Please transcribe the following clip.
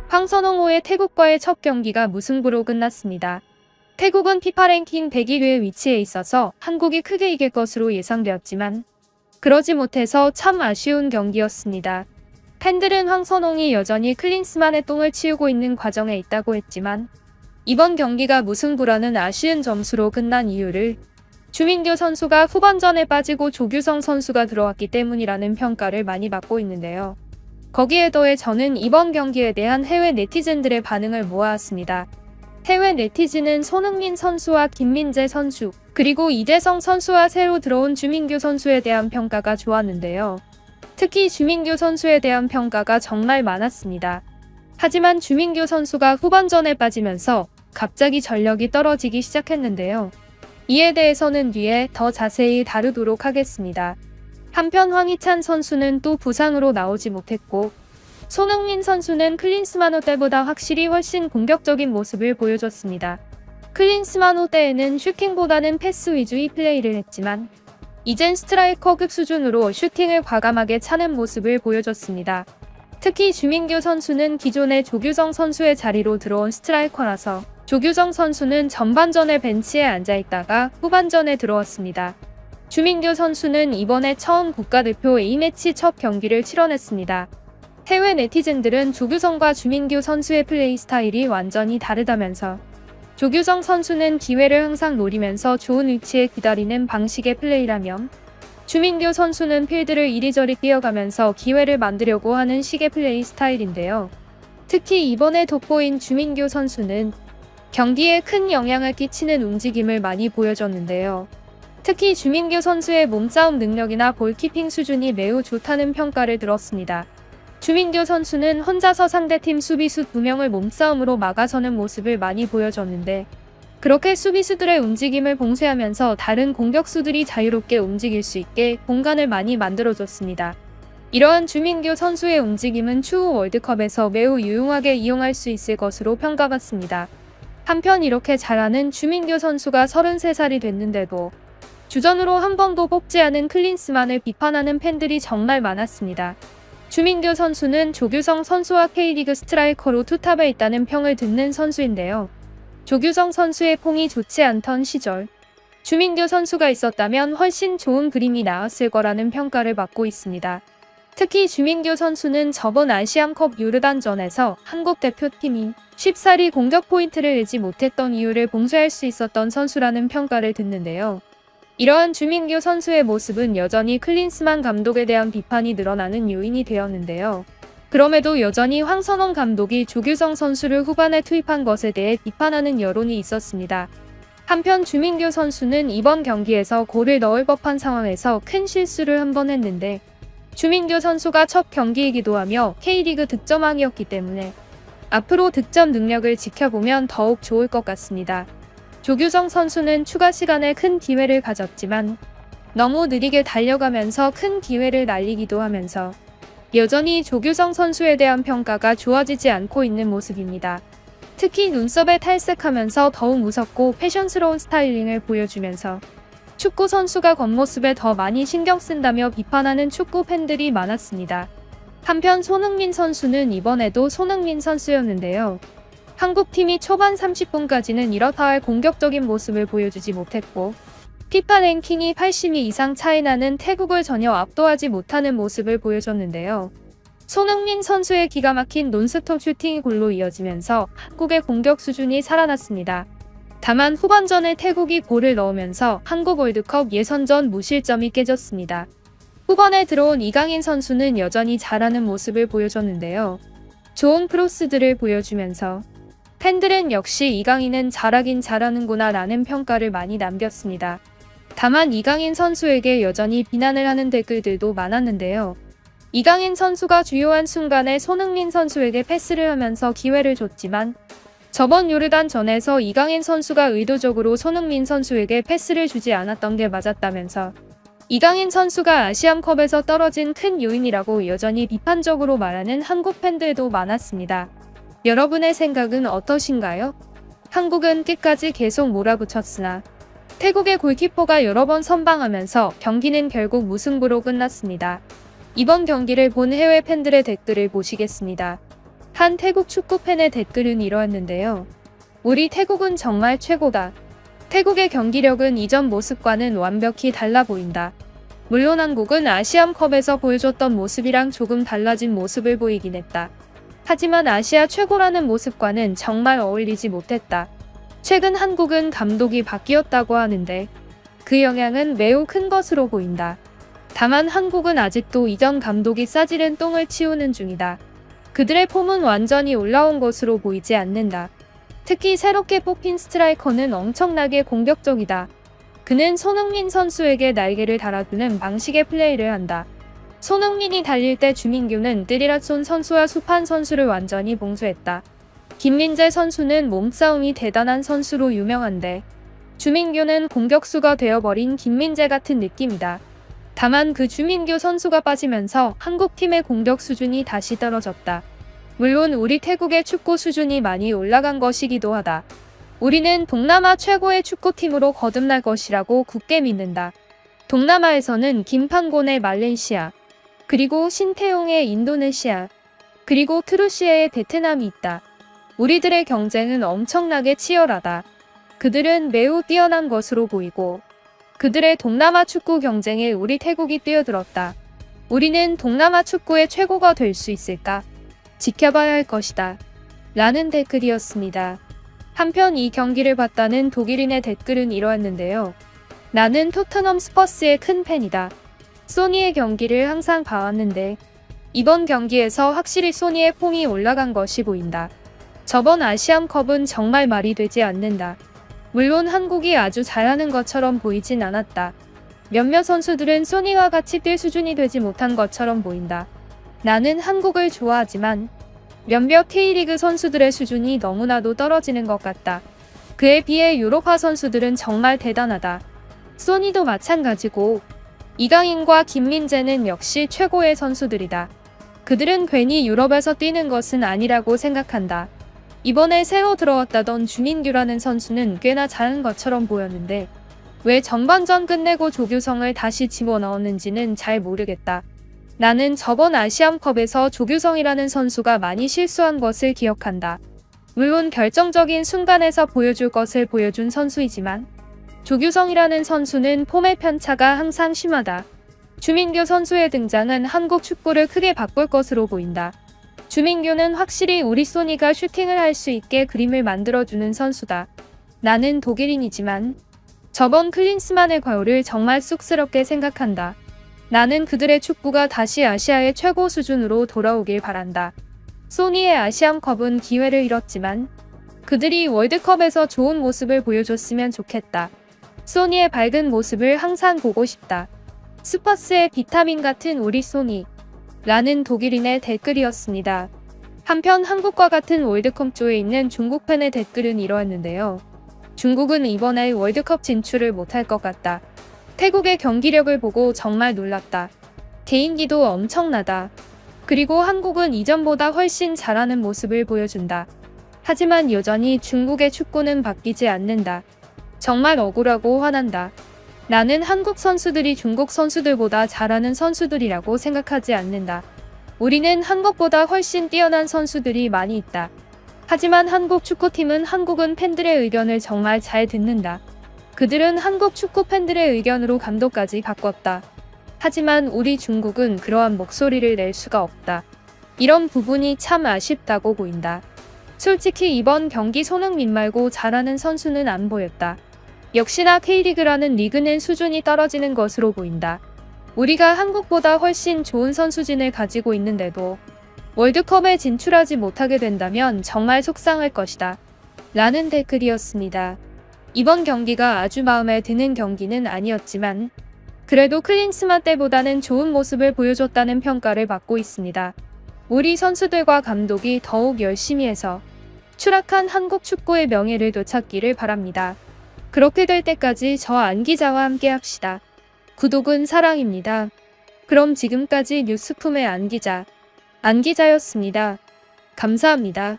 황선홍호의 태국과의 첫 경기가 무승부로 끝났습니다. 태국은 피파 랭킹 101위에 위치해 있어서 한국이 크게 이길 것으로 예상되었지만 그러지 못해서 참 아쉬운 경기였습니다. 팬들은 황선홍이 여전히 클린스만의 똥을 치우고 있는 과정에 있다고 했지만 이번 경기가 무승부라는 아쉬운 점수로 끝난 이유를 주민규 선수가 후반전에 빠지고 조규성 선수가 들어왔기 때문이라는 평가를 많이 받고 있는데요. 거기에 더해 저는 이번 경기에 대한 해외 네티즌들의 반응을 모아왔습니다. 해외 네티즌은 손흥민 선수와 김민재 선수, 그리고 이재성 선수와 새로 들어온 주민규 선수에 대한 평가가 좋았는데요. 특히 주민규 선수에 대한 평가가 정말 많았습니다. 하지만 주민규 선수가 후반전에 빠지면서 갑자기 전력이 떨어지기 시작했는데요. 이에 대해서는 뒤에 더 자세히 다루도록 하겠습니다. 한편 황희찬 선수는 또 부상으로 나오지 못했고 손흥민 선수는 클린스만호 때보다 확실히 훨씬 공격적인 모습을 보여줬습니다. 클린스만호 때에는 슈팅보다는 패스 위주의 플레이를 했지만 이젠 스트라이커급 수준으로 슈팅을 과감하게 차는 모습을 보여줬습니다. 특히 주민규 선수는 기존의 조규성 선수의 자리로 들어온 스트라이커라서 조규성 선수는 전반전에 벤치에 앉아있다가 후반전에 들어왔습니다. 주민규 선수는 이번에 처음 국가대표 A매치 첫 경기를 치러냈습니다. 해외 네티즌들은 조규성과 주민규 선수의 플레이 스타일이 완전히 다르다면서 조규성 선수는 기회를 항상 노리면서 좋은 위치에 기다리는 방식의 플레이라면 주민규 선수는 필드를 이리저리 뛰어가면서 기회를 만들려고 하는 식의 플레이 스타일인데요. 특히 이번에 돋보인 주민규 선수는 경기에 큰 영향을 끼치는 움직임을 많이 보여줬는데요. 특히 주민규 선수의 몸싸움 능력이나 볼키핑 수준이 매우 좋다는 평가를 들었습니다. 주민규 선수는 혼자서 상대팀 수비수 2명을 몸싸움으로 막아서는 모습을 많이 보여줬는데 그렇게 수비수들의 움직임을 봉쇄하면서 다른 공격수들이 자유롭게 움직일 수 있게 공간을 많이 만들어줬습니다. 이러한 주민규 선수의 움직임은 추후 월드컵에서 매우 유용하게 이용할 수 있을 것으로 평가받습니다. 한편 이렇게 잘하는 주민규 선수가 33살이 됐는데도 주전으로 한 번도 뽑지 않은 클린스만을 비판하는 팬들이 정말 많았습니다. 주민규 선수는 조규성 선수와 K리그 스트라이커로 투탑에 있다는 평을 듣는 선수인데요. 조규성 선수의 폼이 좋지 않던 시절 주민규 선수가 있었다면 훨씬 좋은 그림이 나왔을 거라는 평가를 받고 있습니다. 특히 주민규 선수는 저번 아시안컵 요르단전에서 한국 대표팀이 쉽사리 공격 포인트를 내지 못했던 이유를 봉쇄할 수 있었던 선수라는 평가를 듣는데요. 이러한 주민규 선수의 모습은 여전히 클린스만 감독에 대한 비판이 늘어나는 요인이 되었는데요. 그럼에도 여전히 황선홍 감독이 조규성 선수를 후반에 투입한 것에 대해 비판하는 여론이 있었습니다. 한편 주민규 선수는 이번 경기에서 골을 넣을 법한 상황에서 큰 실수를 한 번 했는데 주민규 선수가 첫 경기이기도 하며 K리그 득점왕이었기 때문에 앞으로 득점 능력을 지켜보면 더욱 좋을 것 같습니다. 조규성 선수는 추가 시간에 큰 기회를 가졌지만 너무 느리게 달려가면서 큰 기회를 날리기도 하면서 여전히 조규성 선수에 대한 평가가 좋아지지 않고 있는 모습입니다. 특히 눈썹에 탈색하면서 더욱 무섭고 패션스러운 스타일링을 보여주면서 축구 선수가 겉모습에 더 많이 신경 쓴다며 비판하는 축구 팬들이 많았습니다. 한편 손흥민 선수는 이번에도 손흥민 선수였는데요. 한국팀이 초반 30분까지는 이렇다 할 공격적인 모습을 보여주지 못했고 피파 랭킹이 80위 이상 차이 나는 태국을 전혀 압도하지 못하는 모습을 보여줬는데요. 손흥민 선수의 기가 막힌 논스톱 슈팅이 골로 이어지면서 한국의 공격 수준이 살아났습니다. 다만 후반전에 태국이 골을 넣으면서 한국 월드컵 예선전 무실점이 깨졌습니다. 후반에 들어온 이강인 선수는 여전히 잘하는 모습을 보여줬는데요. 좋은 크로스들을 보여주면서 팬들은 역시 이강인은 잘하긴 잘하는구나 라는 평가를 많이 남겼습니다. 다만 이강인 선수에게 여전히 비난을 하는 댓글들도 많았는데요. 이강인 선수가 주요한 순간에 손흥민 선수에게 패스를 하면서 기회를 줬지만 저번 요르단전에서 이강인 선수가 의도적으로 손흥민 선수에게 패스를 주지 않았던 게 맞았다면서 이강인 선수가 아시안컵에서 떨어진 큰 요인이라고 여전히 비판적으로 말하는 한국 팬들도 많았습니다. 여러분의 생각은 어떠신가요? 한국은 끝까지 계속 몰아붙였으나 태국의 골키퍼가 여러 번 선방하면서 경기는 결국 무승부로 끝났습니다. 이번 경기를 본 해외 팬들의 댓글을 보시겠습니다. 한 태국 축구팬의 댓글은 이러했는데요. 우리 태국은 정말 최고다. 태국의 경기력은 이전 모습과는 완벽히 달라 보인다. 물론 한국은 아시안컵에서 보여줬던 모습이랑 조금 달라진 모습을 보이긴 했다. 하지만 아시아 최고라는 모습과는 정말 어울리지 못했다. 최근 한국은 감독이 바뀌었다고 하는데 그 영향은 매우 큰 것으로 보인다. 다만 한국은 아직도 이전 감독이 싸지른 똥을 치우는 중이다. 그들의 폼은 완전히 올라온 것으로 보이지 않는다. 특히 새롭게 뽑힌 스트라이커는 엄청나게 공격적이다. 그는 손흥민 선수에게 날개를 달아주는 방식의 플레이를 한다. 손흥민이 달릴 때 주민규는 뜨리라손 선수와 수판 선수를 완전히 봉쇄했다. 김민재 선수는 몸싸움이 대단한 선수로 유명한데 주민규는 공격수가 되어버린 김민재 같은 느낌이다. 다만 그 주민규 선수가 빠지면서 한국팀의 공격 수준이 다시 떨어졌다. 물론 우리 태국의 축구 수준이 많이 올라간 것이기도 하다. 우리는 동남아 최고의 축구팀으로 거듭날 것이라고 굳게 믿는다. 동남아에서는 김판곤의 말레이시아, 그리고 신태용의 인도네시아, 그리고 트루시에의 베트남이 있다. 우리들의 경쟁은 엄청나게 치열하다. 그들은 매우 뛰어난 것으로 보이고 그들의 동남아 축구 경쟁에 우리 태국이 뛰어들었다. 우리는 동남아 축구의 최고가 될 수 있을까? 지켜봐야 할 것이다. 라는 댓글이었습니다. 한편 이 경기를 봤다는 독일인의 댓글은 이러했는데요. 나는 토트넘 스퍼스의 큰 팬이다. 소니의 경기를 항상 봐왔는데 이번 경기에서 확실히 소니의 폼이 올라간 것이 보인다. 저번 아시안컵은 정말 말이 되지 않는다. 물론 한국이 아주 잘하는 것처럼 보이진 않았다. 몇몇 선수들은 소니와 같이 뛸 수준이 되지 못한 것처럼 보인다. 나는 한국을 좋아하지만 몇몇 K리그 선수들의 수준이 너무나도 떨어지는 것 같다. 그에 비해 유로파 선수들은 정말 대단하다. 소니도 마찬가지고 이강인과 김민재는 역시 최고의 선수들이다. 그들은 괜히 유럽에서 뛰는 것은 아니라고 생각한다. 이번에 새로 들어왔다던 주민규라는 선수는 꽤나 잘한 것처럼 보였는데 왜 전반전 끝내고 조규성을 다시 집어넣었는지는 잘 모르겠다. 나는 저번 아시안컵에서 조규성이라는 선수가 많이 실수한 것을 기억한다. 물론 결정적인 순간에서 보여줄 것을 보여준 선수이지만 조규성이라는 선수는 폼의 편차가 항상 심하다. 주민규 선수의 등장은 한국 축구를 크게 바꿀 것으로 보인다. 주민규는 확실히 우리 소니가 슈팅을 할 수 있게 그림을 만들어주는 선수다. 나는 독일인이지만 저번 클린스만의 과오를 정말 쑥스럽게 생각한다. 나는 그들의 축구가 다시 아시아의 최고 수준으로 돌아오길 바란다. 소니의 아시안컵은 기회를 잃었지만 그들이 월드컵에서 좋은 모습을 보여줬으면 좋겠다. 소니의 밝은 모습을 항상 보고 싶다. 스퍼스의 비타민 같은 우리 소니. 라는 독일인의 댓글이었습니다. 한편 한국과 같은 월드컵조에 있는 중국 팬의 댓글은 이러했는데요. 중국은 이번에 월드컵 진출을 못할 것 같다. 태국의 경기력을 보고 정말 놀랐다. 개인기도 엄청나다. 그리고 한국은 이전보다 훨씬 잘하는 모습을 보여준다. 하지만 여전히 중국의 축구는 바뀌지 않는다. 정말 억울하고 화난다. 나는 한국 선수들이 중국 선수들보다 잘하는 선수들이라고 생각하지 않는다. 우리는 한국보다 훨씬 뛰어난 선수들이 많이 있다. 하지만 한국 축구팀은 한국은 팬들의 의견을 정말 잘 듣는다. 그들은 한국 축구 팬들의 의견으로 감독까지 바꿨다. 하지만 우리 중국은 그러한 목소리를 낼 수가 없다. 이런 부분이 참 아쉽다고 보인다. 솔직히 이번 경기 손흥민 말고 잘하는 선수는 안 보였다. 역시나 K리그라는 리그는 수준이 떨어지는 것으로 보인다. 우리가 한국보다 훨씬 좋은 선수진을 가지고 있는데도 월드컵에 진출하지 못하게 된다면 정말 속상할 것이다. 라는 댓글이었습니다. 이번 경기가 아주 마음에 드는 경기는 아니었지만 그래도 클린스만 때보다는 좋은 모습을 보여줬다는 평가를 받고 있습니다. 우리 선수들과 감독이 더욱 열심히 해서 추락한 한국 축구의 명예를 되찾기를 바랍니다. 그렇게 될 때까지 저 안 기자와 함께 합시다. 구독은 사랑입니다. 그럼 지금까지 뉴스품의 안 기자였습니다. 감사합니다.